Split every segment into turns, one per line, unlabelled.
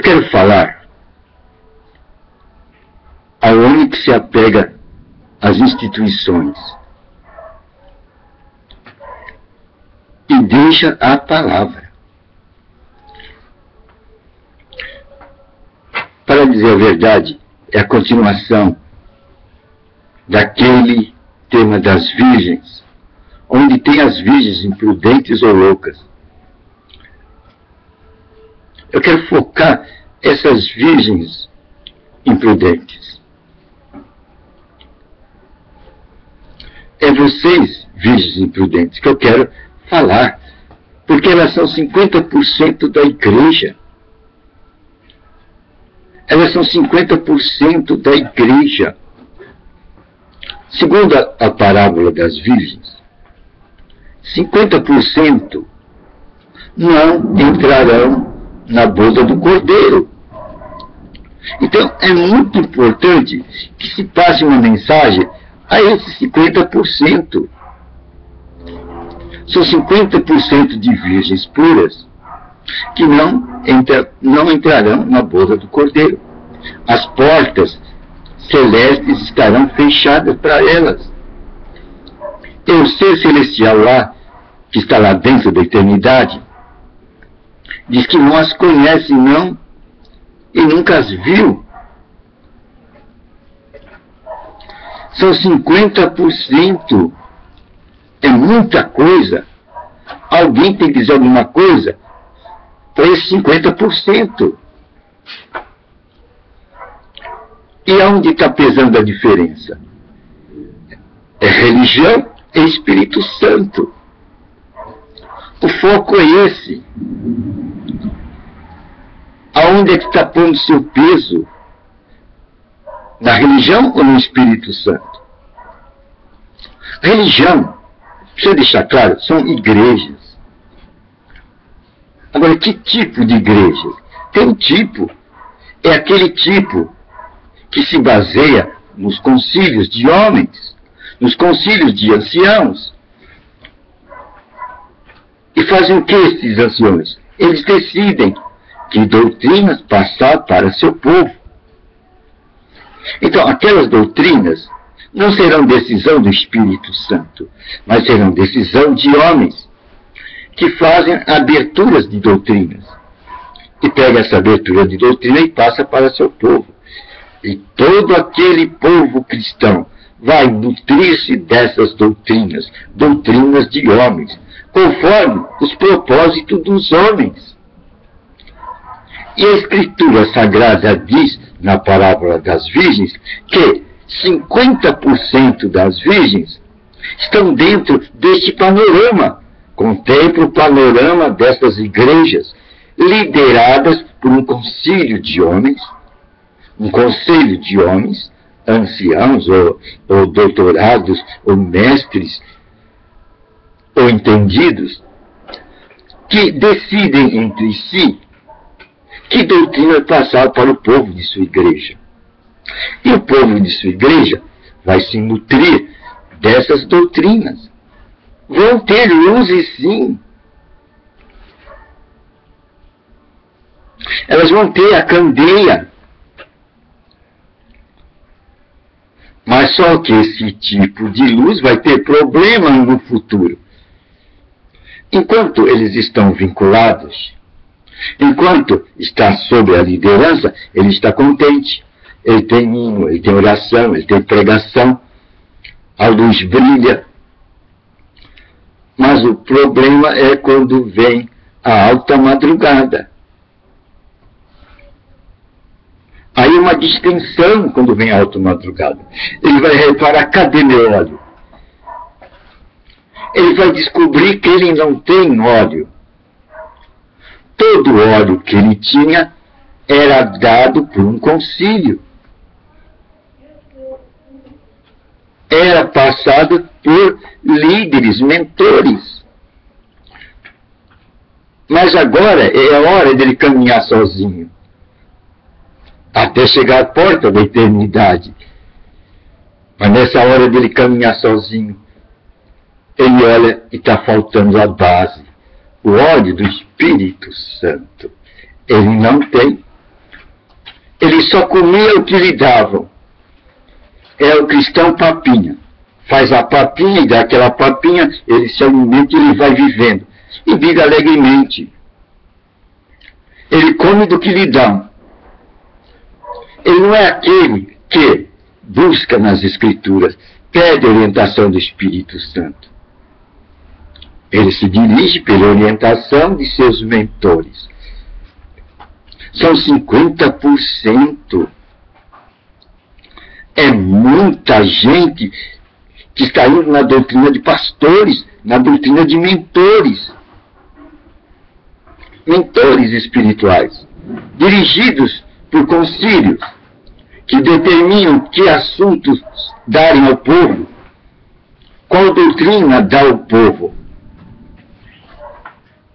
quero falar ao homem que se apega às instituições e deixa a palavra. Para dizer a verdade, é a continuação daquele tema das virgens, onde tem as virgens imprudentes ou loucas. Eu quero focar essas virgens imprudentes. É vocês, virgens imprudentes, que eu quero falar, porque elas são 50% da igreja. Elas são 50% da igreja. Segundo a parábola das virgens, 50% não entrarão na boda do Cordeiro. Então, é muito importante que se passe uma mensagem a esses 50%. São 50% de virgens puras que não entrarão na boda do Cordeiro. As portas celestes estarão fechadas para elas. E o ser celestial lá, que está lá dentro da eternidade, diz que não as conhece não e nunca as viu. São 50%. É muita coisa. Alguém tem que dizer alguma coisa para esses 50%. E aonde está pesando a diferença? É religião e Espírito Santo. O foco é esse. Aonde é que está pondo seu peso? Na religião ou no Espírito Santo? Religião, deixa eu deixar claro, são igrejas. Agora, que tipo de igreja? Tem um tipo. É aquele tipo que se baseia nos concílios de homens, nos concílios de anciãos. E fazem o que esses anciões? Eles decidem que doutrinas passar para seu povo. Então, aquelas doutrinas não serão decisão do Espírito Santo, mas serão decisão de homens que fazem aberturas de doutrinas. E pega essa abertura de doutrina e passa para seu povo. E todo aquele povo cristão vai nutrir-se dessas doutrinas, doutrinas de homens, conforme os propósitos dos homens. E a Escritura Sagrada diz, na parábola das virgens, que 50% das virgens estão dentro deste panorama. Contempla o panorama dessas igrejas, lideradas por um concílio de homens, anciãos, ou doutorados, ou mestres, ou entendidos, que decidem entre si que doutrina passar para o povo de sua igreja. E o povo de sua igreja vai se nutrir dessas doutrinas. Vão ter luzes, sim. Elas vão ter a candeia. Mas só que esse tipo de luz vai ter problema no futuro. Enquanto eles estão vinculados, enquanto está sob a liderança, ele está contente. Ele tem hino, ele tem oração, ele tem pregação. A luz brilha. Mas o problema é quando vem a alta madrugada. Aí uma distinção quando vem a alta madrugada. Ele vai reparar, cadê meu óleo? Ele vai descobrir que ele não tem óleo. Todo o óleo que ele tinha era dado por um concílio. Era passado por líderes, mentores. Mas agora é a hora dele caminhar sozinho, até chegar à porta da eternidade. Mas nessa hora dele caminhar sozinho, ele olha e está faltando a base, o óleo do Espírito Santo. Ele não tem. Ele só comia o que lhe davam. É o cristão papinha. Faz a papinha e daquela papinha ele se alimenta e ele vai vivendo. E vive alegremente. Ele come do que lhe dão. Ele não é aquele que busca nas Escrituras, pede orientação do Espírito Santo. Ele se dirige pela orientação de seus mentores. São 50%. É muita gente que está indo na doutrina de pastores, na doutrina de mentores. Mentores espirituais, dirigidos por concílios, que determinam que assuntos darem ao povo, qual doutrina dá ao povo.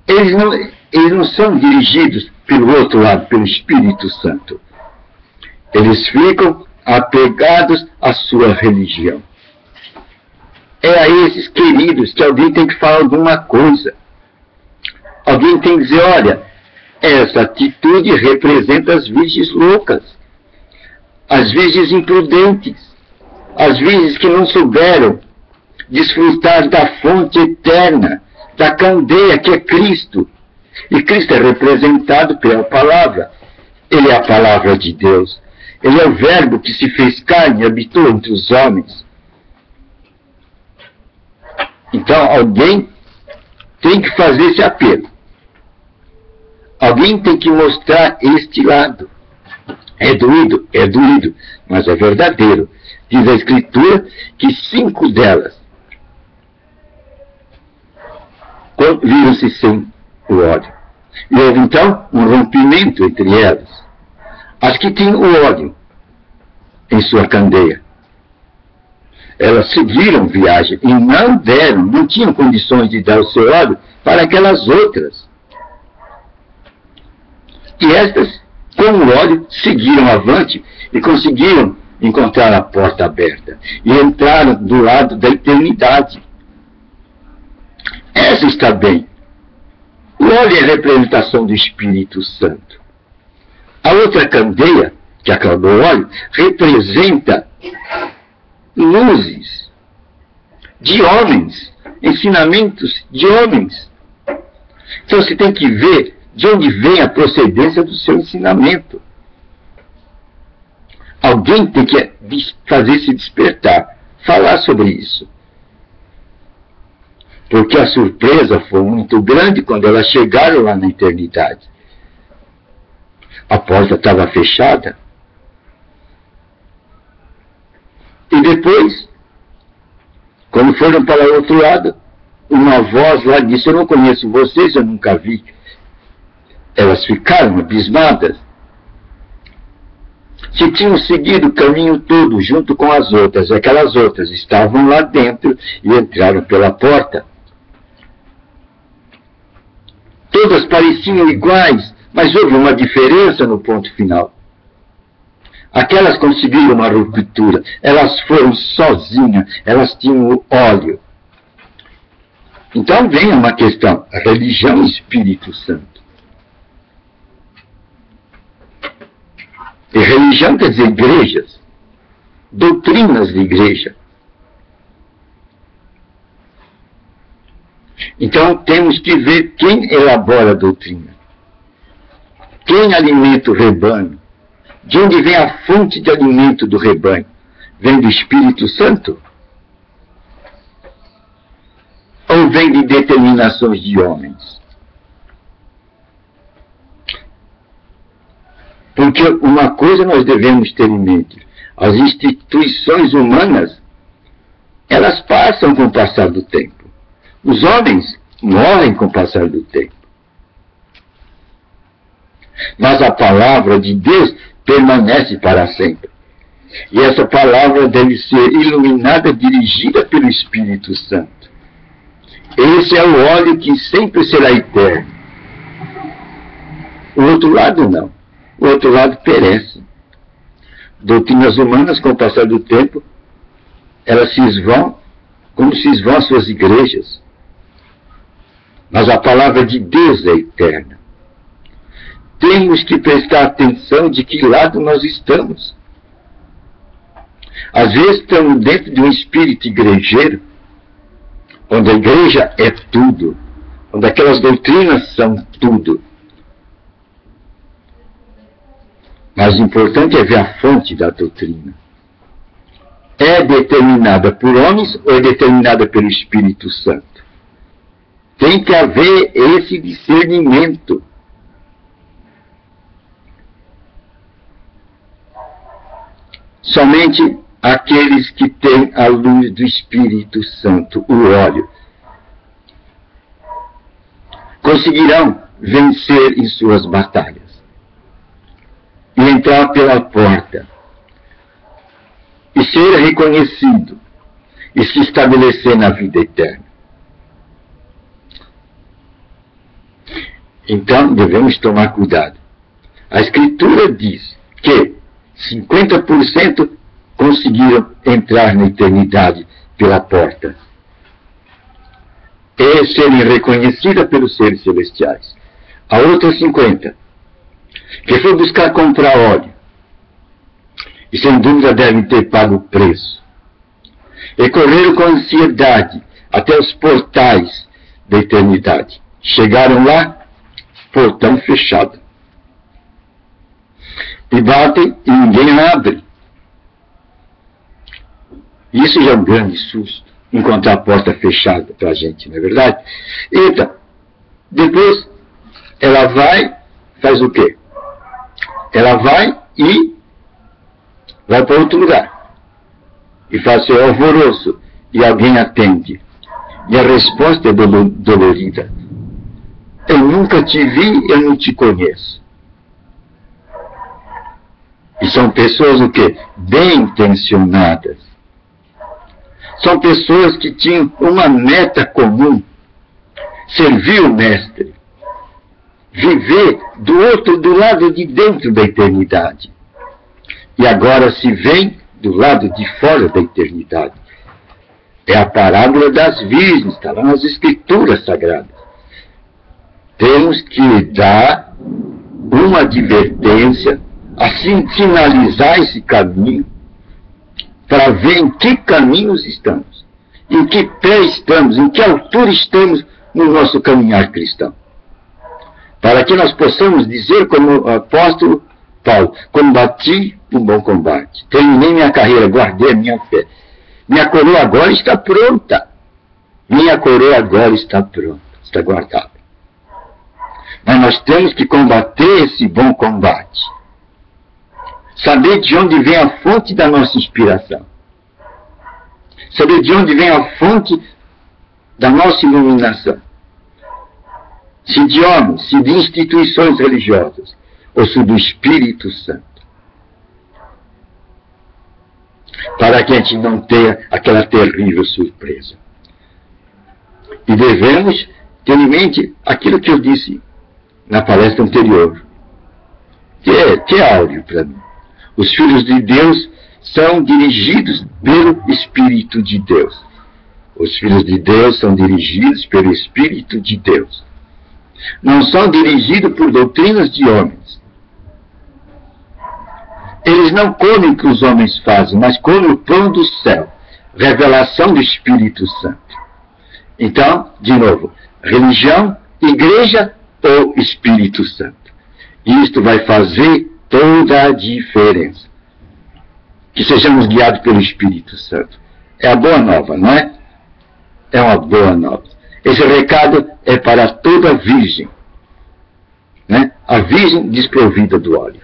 Eles não são dirigidos pelo outro lado, pelo Espírito Santo. Eles ficam apegados à sua religião. É a esses queridos que alguém tem que falar alguma coisa. Alguém tem que dizer, olha, essa atitude representa as virgens loucas, as virgens imprudentes, as virgens que não souberam desfrutar da fonte eterna, da candeia que é Cristo. E Cristo é representado pela palavra. Ele é a palavra de Deus. Ele é o verbo que se fez carne e habitou entre os homens. Então, alguém tem que fazer esse apelo. Alguém tem que mostrar este lado. É doído, mas é verdadeiro. Diz a Escritura que 5 delas viram-se sem o óleo. E houve então um rompimento entre elas. As que tinham o óleo em sua candeia, elas seguiram viagem e não tinham condições de dar o seu óleo para aquelas outras. E estas, com o óleo, seguiram avante e conseguiram encontrar a porta aberta. E entraram do lado da eternidade. Essa está bem. O óleo é a representação do Espírito Santo. A outra candeia, que acabou o óleo, representa luzes de homens, ensinamentos de homens. Então você tem que ver de onde vem a procedência do seu ensinamento. Alguém tem que fazer se despertar, falar sobre isso. Porque a surpresa foi muito grande quando elas chegaram lá na eternidade. A porta estava fechada. E depois, quando foram para o outro lado, uma voz lá disse, eu não conheço vocês, eu nunca vi. Elas ficaram abismadas. Que tinham seguido o caminho todo junto com as outras. Aquelas outras estavam lá dentro e entraram pela porta. Todas pareciam iguais, mas houve uma diferença no ponto final. Aquelas conseguiram uma ruptura. Elas foram sozinhas. Elas tinham o óleo. Então vem uma questão. Religião e Espírito Santo. E religião quer dizer igrejas. Doutrinas de igreja. Então temos que ver quem elabora a doutrina. Quem alimenta o rebanho. De onde vem a fonte de alimento do rebanho? Vem do Espírito Santo? Ou vem de determinações de homens? Porque uma coisa nós devemos ter em mente. As instituições humanas, elas passam com o passar do tempo. Os homens morrem com o passar do tempo. Mas a palavra de Deus permanece para sempre. E essa palavra deve ser iluminada, dirigida pelo Espírito Santo. Esse é o óleo que sempre será eterno. O outro lado não. O outro lado perece. Doutrinas humanas, com o passar do tempo, elas se esvão, como se esvão as suas igrejas. Mas a palavra de Deus é eterna. temos que prestar atenção de que lado nós estamos. Às vezes estamos dentro de um espírito igrejeiro, onde a igreja é tudo, onde aquelas doutrinas são tudo. Mas o importante é ver a fonte da doutrina. É determinada por homens ou é determinada pelo Espírito Santo? Tem que haver esse discernimento. Somente aqueles que têm a luz do Espírito Santo, o óleo, conseguirão vencer em suas batalhas e entrar pela porta e ser reconhecido e se estabelecer na vida eterna. Então, devemos tomar cuidado. A Escritura diz que 50% conseguiram entrar na eternidade pela porta e serem reconhecidas pelos seres celestiais. A outra 50%, que foi buscar comprar óleo, e sem dúvida devem ter pago o preço, e correram com ansiedade até os portais da eternidade. Chegaram lá, portão fechado. E batem e ninguém abre. Isso já é um grande susto, encontrar a porta fechada para a gente, não é verdade? Então, depois, ela vai, faz o quê? Ela vai para outro lugar. E faz seu alvoroço, e alguém atende. E a resposta é dolorida. Eu nunca te vi, eu não te conheço. E são pessoas o quê? Bem intencionadas. São pessoas que tinham uma meta comum. Servir o Mestre. Viver do lado de dentro da eternidade. E agora se vem do lado de fora da eternidade. É a parábola das virgens, está lá nas Escrituras Sagradas. Temos que dar uma advertência, assim sinalizar esse caminho, para ver em que caminhos estamos, em que pé estamos, em que altura estamos no nosso caminhar cristão. Para que nós possamos dizer, como o apóstolo Paulo, combati o bom combate, terminei minha carreira, guardei a minha fé. Minha coroa agora está pronta. Minha coroa agora está pronta, está guardada. Mas nós temos que combater esse bom combate. Saber de onde vem a fonte da nossa inspiração. Saber de onde vem a fonte da nossa iluminação. Se de homens, se de instituições religiosas, ou se do Espírito Santo. Para que a gente não tenha aquela terrível surpresa. E devemos ter em mente aquilo que eu disse na palestra anterior, que é áureo para mim. Os filhos de Deus são dirigidos pelo Espírito de Deus. Os filhos de Deus são dirigidos pelo Espírito de Deus. Não são dirigidos por doutrinas de homens. Eles não comem o que os homens fazem, mas comem o pão do céu. Revelação do Espírito Santo. Então, de novo, religião, igreja ou Espírito Santo. Isto vai fazer toda a diferença. Que sejamos guiados pelo Espírito Santo. É a boa nova, não é? É uma boa nova. Esse recado é para toda virgem, né? A virgem desprovida do óleo.